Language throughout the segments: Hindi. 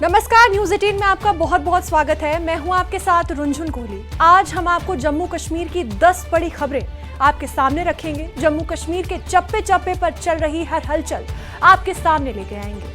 नमस्कार, न्यूज़ 18 में आपका बहुत बहुत स्वागत है। मैं हूं आपके साथ रुंझुन कोहली। आज हम आपको जम्मू कश्मीर की 10 बड़ी खबरें आपके सामने रखेंगे। जम्मू कश्मीर के चप्पे चप्पे पर चल रही हर हलचल आपके सामने लेके आएंगे।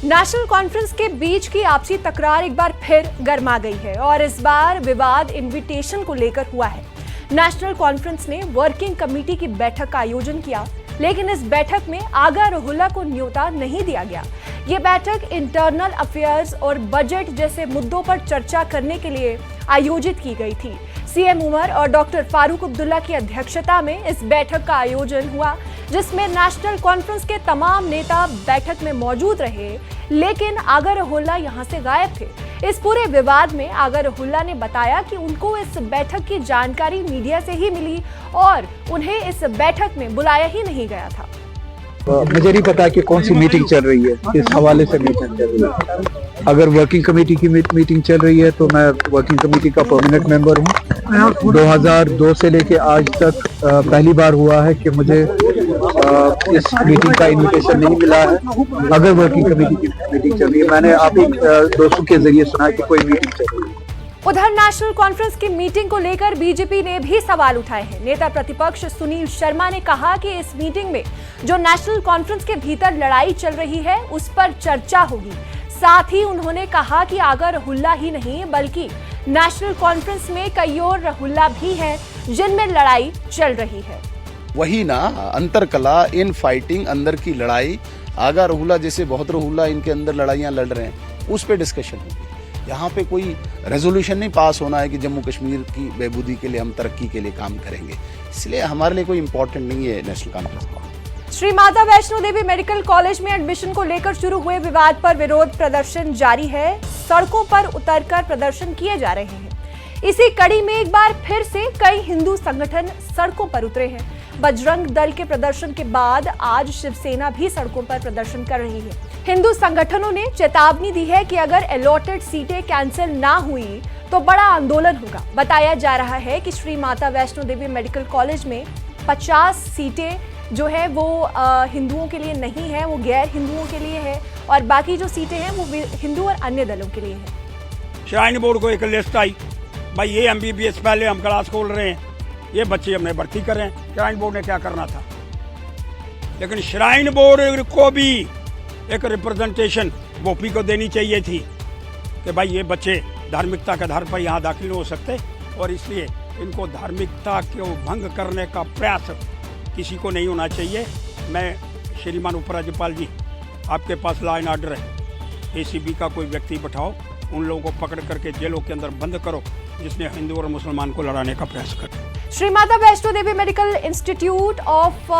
नेशनल कॉन्फ्रेंस के बीच की आपसी तकरार एक बार फिर गर्मा गई है और इस बार विवाद इन्विटेशन को लेकर हुआ है। नेशनल कॉन्फ्रेंस ने वर्किंग कमेटी की बैठक का आयोजन किया, लेकिन इस बैठक में आगा रोहिल्ला को न्योता नहीं दिया गया। ये बैठक इंटरनल अफेयर्स और बजट जैसे मुद्दों पर चर्चा करने के लिए आयोजित की गई थी। सीएम उमर और डॉक्टर फारूक अब्दुल्ला की अध्यक्षता में इस बैठक का आयोजन हुआ, जिसमें नेशनल कॉन्फ्रेंस के तमाम नेता बैठक में मौजूद रहे, लेकिन आगा रोहिल्ला यहां से गायब थे। इस पूरे विवाद में आगा रोहिल्ला ने बताया कि उनको इस बैठक की जानकारी मीडिया से ही मिली और उन्हें इस बैठक में बुलाया ही नहीं गया था। मुझे नहीं पता कि कौन सी मीटिंग चल रही है, किस हवाले से मीटिंग चल रही है। अगर वर्किंग कमेटी की मीटिंग चल रही है तो मैं वर्किंग कमेटी का परमानेंट मेंबर हूँ। 2002 से लेके आज तक पहली बार हुआ है कि मुझे इस मीटिंग का इनविटेशन नहीं मिला है। अगर वर्किंग कमेटी की मीटिंग चल रही है, मैंने आप एक दोस्तों के जरिए सुना कि कोई मीटिंग चल रही है। उधर नेशनल कॉन्फ्रेंस की मीटिंग को लेकर बीजेपी ने भी सवाल उठाए हैं। नेता प्रतिपक्ष सुनील शर्मा ने कहा कि इस मीटिंग में जो नेशनल कॉन्फ्रेंस के भीतर लड़ाई चल रही है उस पर चर्चा होगी। साथ ही उन्होंने कहा कि आगा रोहिल्ला ही नहीं बल्कि नेशनल कॉन्फ्रेंस में कई और रोहिल्ला भी हैं जिनमें लड़ाई चल रही है। वही ना अंतर कला इन फाइटिंग अंदर की लड़ाई, आगा रोहिल्ला जैसे बहुत रोहिल्ला इनके अंदर लड़ाइयां लड़ रहे हैं, उस पे डिस्कशन होगी। यहाँ पे कोई रेजोल्यूशन नहीं पास होना है कि जम्मू कश्मीर की बेबूदी के लिए हम तरक्की के लिए काम करेंगे, इसलिए हमारे लिए कोई इंपॉर्टेंट नहीं है national Conference. Shri Mata Vaishno Devi medical college में एडमिशन को लेकर शुरू हुए विवाद पर विरोध प्रदर्शन जारी है। सड़कों पर उतरकर प्रदर्शन किए जा रहे हैं। इसी कड़ी में एक बार फिर से कई हिंदू संगठन सड़कों पर उतरे हैं। बजरंग दल के प्रदर्शन के बाद आज शिवसेना भी सड़कों पर प्रदर्शन कर रही है। हिंदू संगठनों ने चेतावनी दी है कि अगर अलॉटेड सीटें कैंसिल ना हुई तो बड़ा आंदोलन होगा। बताया जा रहा है कि श्री माता वैष्णो देवी मेडिकल कॉलेज में 50 सीटें जो है वो हिंदुओं के लिए नहीं है, वो गैर हिंदुओं के लिए है और बाकी जो सीटें हैं वो हिंदू और अन्य दलों के लिए है। श्राइन बोर्ड को एक लिस्ट आई, भाई ये MBBS पहले हम क्लास खोल रहे हैं, ये बच्चे हमने भर्ती कर रहे हैं। श्राइन बोर्ड ने क्या करना था, लेकिन श्राइन बोर्ड को भी एक रिप्रेजेंटेशन बोपी को देनी चाहिए थी कि भाई ये बच्चे धार्मिकता के आधार पर यहाँ दाखिल हो सकते और इसलिए इनको धार्मिकता को भंग करने का प्रयास किसी को नहीं होना चाहिए। मैं श्रीमान उपराज्यपाल जी, आपके पास लॉ एंड ऑर्डर है, ACB का कोई व्यक्ति बैठाओ, उन लोगों को पकड़ करके जेलों के अंदर बंद करो जिसने हिंदू और मुसलमान को लड़ाने का प्रयास कर। Shri Mata Vaishno Devi medical institute of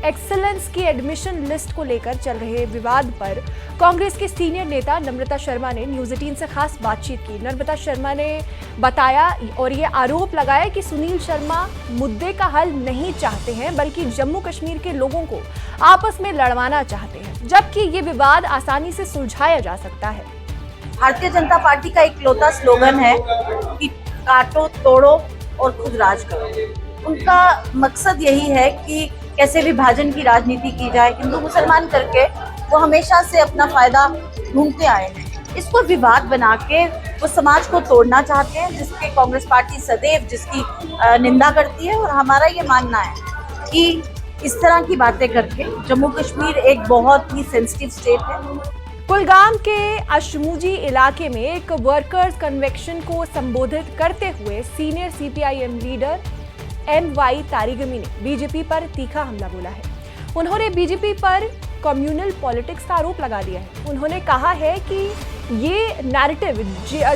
excellence की एडमिशन लिस्ट को लेकर चल रहे विवाद पर कांग्रेस के सीनियर नेता नम्रता शर्मा ने न्यूज़ 18 से खास बातचीत की। नम्रता शर्मा ने बताया और ये आरोप लगाया कि सुनील शर्मा मुद्दे का हल नहीं चाहते हैं बल्कि जम्मू कश्मीर के लोगों को आपस में लड़वाना चाहते हैं, जबकि ये विवाद आसानी से सुलझाया जा सकता है। भारतीय जनता पार्टी का इकलौता स्लोगन है कि काटो तोड़ो और खुद राज करो। उनका मकसद यही है कि कैसे विभाजन की राजनीति की जाए, हिंदू मुसलमान करके वो हमेशा से अपना फायदा ढूंढते आए हैं। इसको विवाद बना के वो समाज को तोड़ना चाहते हैं, जिसके कांग्रेस पार्टी सदैव जिसकी निंदा करती है। और हमारा ये मानना है कि इस तरह की बातें करके जम्मू कश्मीर एक बहुत ही सेंसिटिव स्टेट है। कुलगाम के अशमूजी इलाके में एक वर्कर्स कन्वेंशन को संबोधित करते हुए सीनियर CPIM लीडर MY तारिगमी ने बीजेपी पर तीखा हमला बोला है। उन्होंने बीजेपी पर कम्युनल पॉलिटिक्स का आरोप लगा दिया है। उन्होंने कहा है कि ये नैरेटिव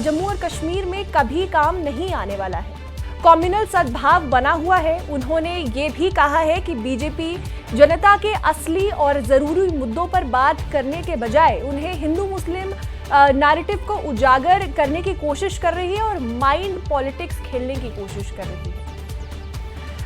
जम्मू और कश्मीर में कभी काम नहीं आने वाला है। कम्युनल सद्भाव बना हुआ है। उन्होंने ये भी कहा है कि बीजेपी जनता के असली और जरूरी मुद्दों पर बात करने के बजाय उन्हें हिंदू मुस्लिम नैरेटिव को उजागर करने की कोशिश कर रही है और माइंड पॉलिटिक्स खेलने की कोशिश कर रही है।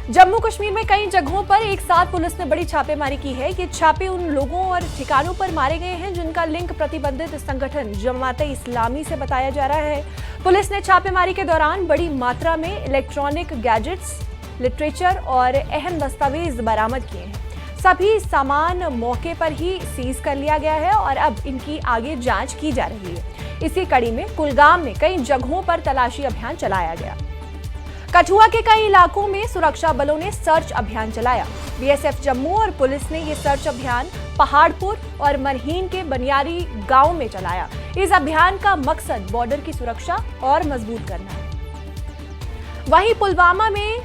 जम्मू कश्मीर में कई जगहों पर एक साथ पुलिस ने बड़ी छापेमारी की है। ये छापे उन लोगों और ठिकानों पर मारे गए हैं जिनका लिंक प्रतिबंधित संगठन जमात इस्लामी से बताया जा रहा है। पुलिस ने छापेमारी के दौरान बड़ी मात्रा में इलेक्ट्रॉनिक गैजेट्स, लिटरेचर और अहम दस्तावेज बरामद किए हैं। सभी सामान मौके पर ही सीज कर लिया गया है और अब इनकी आगे जांच की जा रही है। इसी कड़ी में कुलगाम में कई जगहों पर तलाशी अभियान चलाया गया। कठुआ के कई इलाकों में सुरक्षा बलों ने सर्च अभियान चलाया। बीएसएफ जम्मू और पुलिस ने ये सर्च अभियान पहाड़पुर और मरहीन के बनियारी गांव में चलाया। इस अभियान का मकसद बॉर्डर की सुरक्षा और मजबूत करना है। वहीं पुलवामा में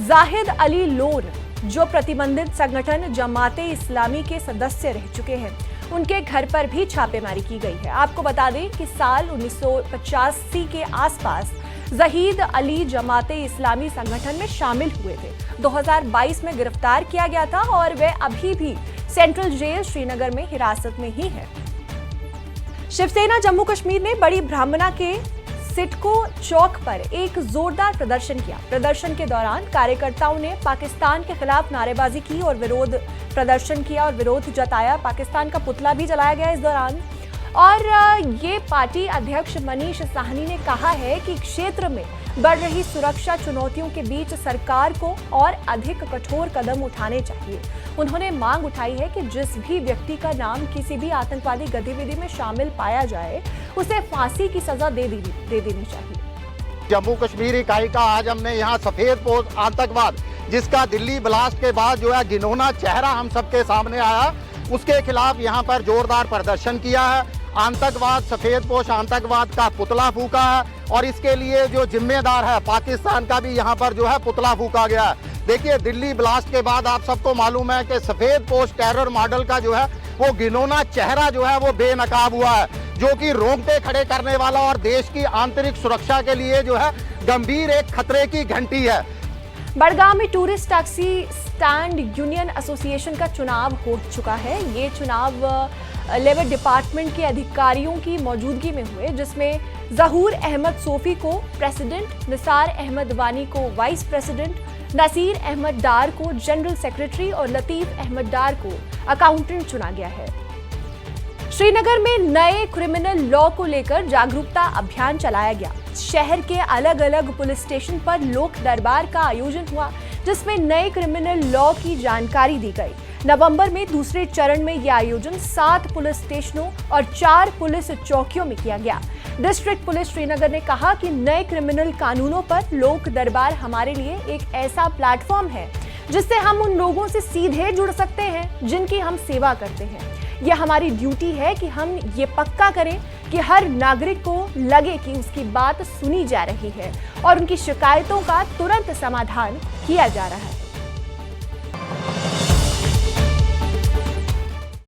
जाहिद अली लोन, जो प्रतिबंधित संगठन जमाते इस्लामी के सदस्य रह चुके हैं, उनके घर पर भी छापेमारी की गई है। आपको बता दें कि साल 1985 के आसपास जहीद अली जमाते इस्लामी संगठन में शामिल हुए थे। 2022 में गिरफ्तार किया गया था और वे अभी भी सेंट्रल जेल श्रीनगर में हिरासत में ही है। शिवसेना जम्मू कश्मीर ने बड़ी ब्राह्मणा के सिडको चौक पर एक जोरदार प्रदर्शन किया। प्रदर्शन के दौरान कार्यकर्ताओं ने पाकिस्तान के खिलाफ नारेबाजी की और विरोध प्रदर्शन किया और विरोध जताया। पाकिस्तान का पुतला भी जलाया गया इस दौरान। और ये पार्टी अध्यक्ष मनीष साहनी ने कहा है कि क्षेत्र में बढ़ रही सुरक्षा चुनौतियों के बीच सरकार को और अधिक कठोर कदम उठाने चाहिए। उन्होंने मांग उठाई है कि जिस भी व्यक्ति का नाम किसी भी आतंकवादी गतिविधि में शामिल पाया जाए, उसे फांसी की सजा दे देनी चाहिए। जम्मू कश्मीर इकाई का आज हमने यहाँ सफेद पोस्ट आतंकवाद, जिसका दिल्ली ब्लास्ट के बाद जो है घिनौना चेहरा हम सबके सामने आया, उसके खिलाफ यहाँ पर जोरदार प्रदर्शन किया है। आतंकवाद, सफेद पोश आतंकवाद का पुतला फूका है और इसके लिए जो जिम्मेदार है पाकिस्तान का भी यहाँ पर जो है पुतला फूका गया है। देखिए, दिल्ली ब्लास्ट के बाद आप सबको मालूम है कि सफेद पोश टेरर मॉडल का जो है वो घिनौना चेहरा जो है वो बेनकाब हुआ है, जो कि रोंगटे खड़े करने वाला और देश की आंतरिक सुरक्षा के लिए जो है गंभीर एक खतरे की घंटी है। बड़गांव में tourist taxi stand union association का चुनाव हो चुका है। ये चुनाव लेबर डिपार्टमेंट के अधिकारियों की मौजूदगी में हुए, जिसमें जहूर अहमद सोफी को प्रेसिडेंट, निसार अहमद वानी को वाइस प्रेसिडेंट, नसीर अहमद डार को जनरल सेक्रेटरी और लतीफ अहमद डार को अकाउंटेंट चुना गया है। श्रीनगर में नए क्रिमिनल लॉ को लेकर जागरूकता अभियान चलाया गया। शहर के अलग अलग पुलिस स्टेशन पर लोक दरबार का आयोजन हुआ, जिसमें नए क्रिमिनल लॉ की जानकारी दी गई। नवंबर में दूसरे चरण में यह आयोजन 7 पुलिस स्टेशनों और 4 पुलिस चौकियों में किया गया। डिस्ट्रिक्ट पुलिस श्रीनगर ने कहा कि नए क्रिमिनल कानूनों पर लोक दरबार हमारे लिए एक ऐसा प्लेटफॉर्म है जिससे हम उन लोगों से सीधे जुड़ सकते हैं जिनकी हम सेवा करते हैं। यह हमारी ड्यूटी है कि हम ये पक्का करें कि हर नागरिक को लगे कि उसकी बात सुनी जा रही है और उनकी शिकायतों का तुरंत समाधान किया जा रहा है।